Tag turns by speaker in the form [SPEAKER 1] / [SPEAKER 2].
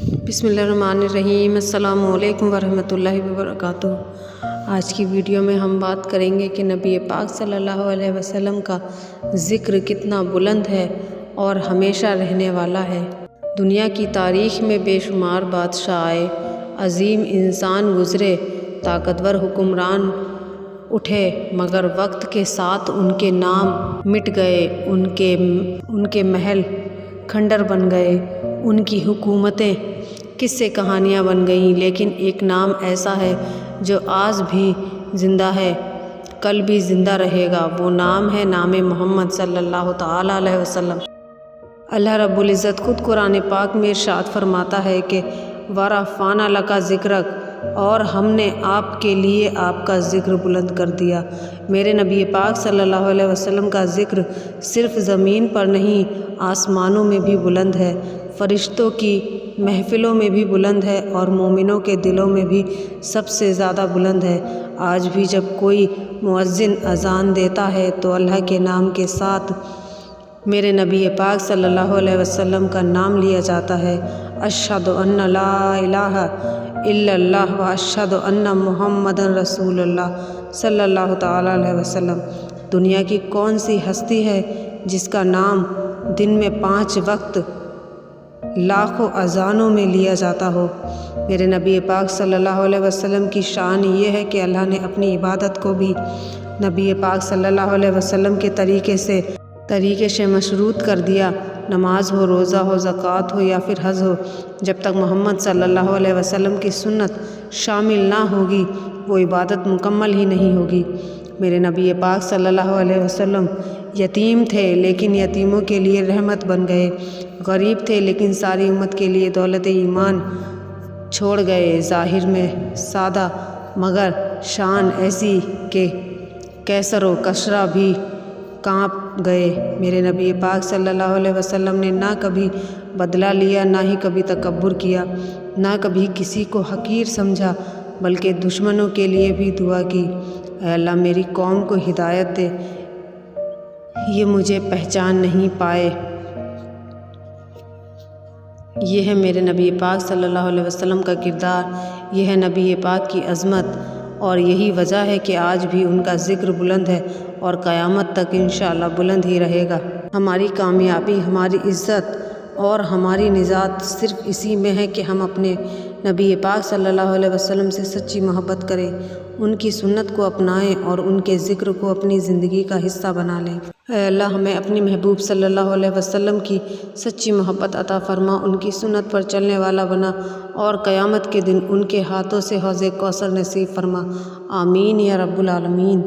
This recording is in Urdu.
[SPEAKER 1] بسم اللہ الرحمن الرحیم۔ السلام علیکم ورحمۃ اللہ وبرکاتہ۔ آج کی ویڈیو میں ہم بات کریں گے کہ نبی پاک صلی اللہ علیہ وسلم کا ذکر کتنا بلند ہے اور ہمیشہ رہنے والا ہے۔ دنیا کی تاریخ میں بے شمار بادشاہ آئے، عظیم انسان گزرے، طاقتور حکمران اٹھے، مگر وقت کے ساتھ ان کے نام مٹ گئے، ان کے محل کھنڈر بن گئے، ان کی حکومتیں قصے کہانیاں بن گئیں، لیکن ایک نام ایسا ہے جو آج بھی زندہ ہے، کل بھی زندہ رہے گا۔ وہ نام ہے نام محمد صلی اللہ تعالیٰ علیہ وسلم۔ اللہ رب العزت خود قرآن پاک میں ارشاد فرماتا ہے کہ وَرَفَعْنَا لَكَ ذِكْرَكَ، اور ہم نے آپ کے لیے آپ کا ذکر بلند کر دیا۔ میرے نبی پاک صلی اللہ علیہ وسلم کا ذکر صرف زمین پر نہیں، آسمانوں میں بھی بلند ہے، فرشتوں کی محفلوں میں بھی بلند ہے، اور مومنوں کے دلوں میں بھی سب سے زیادہ بلند ہے۔ آج بھی جب کوئی مؤذن اذان دیتا ہے تو اللہ کے نام کے ساتھ میرے نبی پاک صلی اللہ علیہ وسلم کا نام لیا جاتا ہے۔ اشہد ان لا الہ الا اللہ و اشہد ان محمد رسول اللہ صلی اللہ تعالیٰ علیہ وسلم۔ دنیا کی کون سی ہستی ہے جس کا نام دن میں 5 وقت لاکھوں اذانوں میں لیا جاتا ہو؟ میرے نبی پاک صلی اللہ علیہ وسلم کی شان یہ ہے کہ اللہ نے اپنی عبادت کو بھی نبی پاک صلی اللہ علیہ وسلم کے طریقے سے مشروط کر دیا۔ نماز ہو، روزہ ہو، زکوٰۃ ہو یا پھر حج ہو، جب تک محمد صلی اللہ علیہ وسلم کی سنت شامل نہ ہوگی وہ عبادت مکمل ہی نہیں ہوگی۔ میرے نبی پاک صلی اللہ علیہ وسلم یتیم تھے لیکن یتیموں کے لیے رحمت بن گئے، غریب تھے لیکن ساری امت کے لیے دولت ایمان چھوڑ گئے۔ ظاہر میں سادہ مگر شان ایسی کہ کیسر و کسریٰ بھی کانپ گئے۔ میرے نبی پاک صلی اللہ علیہ وسلم نے نہ کبھی بدلہ لیا، نہ ہی کبھی تکبر کیا، نہ کبھی کسی کو حقیر سمجھا، بلکہ دشمنوں کے لیے بھی دعا کی، اے اللہ میری قوم کو ہدایت دے، یہ مجھے پہچان نہیں پائے۔ یہ ہے میرے نبی پاک صلی اللہ علیہ وسلم کا کردار، یہ ہے نبی پاک کی عظمت، اور یہی وجہ ہے کہ آج بھی ان کا ذکر بلند ہے اور قیامت تک انشاءاللہ بلند ہی رہے گا۔ ہماری کامیابی، ہماری عزت اور ہماری نجات صرف اسی میں ہے کہ ہم اپنے نبی پاک صلی اللہ علیہ وسلم سے سچی محبت کریں، ان کی سنت کو اپنائیں اور ان کے ذکر کو اپنی زندگی کا حصہ بنا لیں۔ اے اللہ ہمیں اپنے محبوب صلی اللہ علیہ وسلم کی سچی محبت عطا فرما، ان کی سنت پر چلنے والا بنا، اور قیامت کے دن ان کے ہاتھوں سے حوض کوثر نصیب فرما۔ آمین یا رب العالمین۔